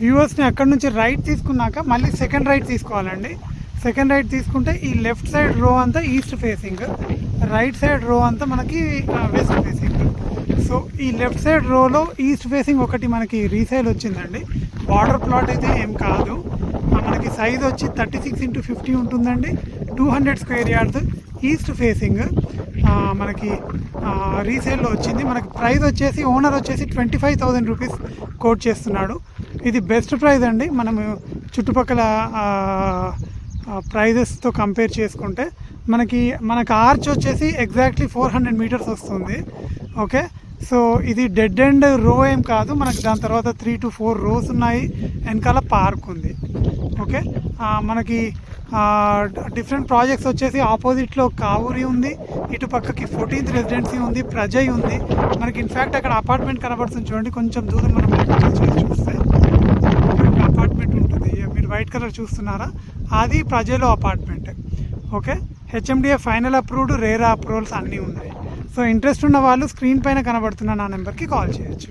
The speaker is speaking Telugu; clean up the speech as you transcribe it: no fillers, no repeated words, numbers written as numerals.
వ్యూవర్స్ని అక్కడ నుంచి రైట్ తీసుకున్నాక మళ్ళీ సెకండ్ రైట్ తీసుకోవాలండి. సెకండ్ రైట్ తీసుకుంటే ఈ లెఫ్ట్ సైడ్ రో అంతా ఈస్ట్ ఫేసింగ్, రైట్ సైడ్ రో అంతా మనకి వెస్ట్ ఫేసింగ్. సో ఈ లెఫ్ట్ సైడ్ రోలో ఈస్ట్ ఫేసింగ్ ఒకటి మనకి రీసేల్ వచ్చిందండి. బార్డర్ ప్లాట్ అయితే ఏం కాదు, మనకి సైజ్ వచ్చి 36x50 ఉంటుందండి. 200 స్క్వేర్ యార్డ్స్ ఈస్ట్ ఫేసింగ్ మనకి రీసేల్లో వచ్చింది. మనకి ప్రైస్ వచ్చేసి ఓనర్ వచ్చేసి 25,000 రూపీస్ కోట్ చేస్తున్నాడు. ఇది బెస్ట్ ప్రైస్ అండి మనము చుట్టుపక్కల ప్రైజెస్తో కంపేర్ చేసుకుంటే. మనకి ఆర్చ్ వచ్చేసి ఎగ్జాక్ట్లీ 400 మీటర్స్ వస్తుంది. ఓకే, సో ఇది డెడ్ ఎండ్ రో ఏం కాదు, మనకి దాని తర్వాత 3 to 4 రోస్ ఉన్నాయి, వెనకాల పార్క్ ఉంది. ఓకే, మనకి డిఫరెంట్ ప్రాజెక్ట్స్ వచ్చేసి ఆపోజిట్లో కావూరి ఉంది, ఇటు పక్కకి 14th రెసిడెన్సీ ఉంది, ప్రజయ్ ఉంది. మనకి ఇన్ఫ్యాక్ట్ అక్కడ అపార్ట్మెంట్ కనబడుతుంది చూడండి, కొంచెం దూరం మనం చూస్తే అపార్ట్మెంట్ ఉంటుంది. మీరు వైట్ కలర్ చూస్తున్నారా, అది ప్రజలో apartment. Okay, HMDA final approved, RERA approvals అన్నీ ఉన్నాయి. సో ఇంట్రెస్ట్ ఉన్న వాళ్ళు స్క్రీన్ పైన కనబడుతున్న నా నెంబర్కి కాల్ చేయొచ్చు.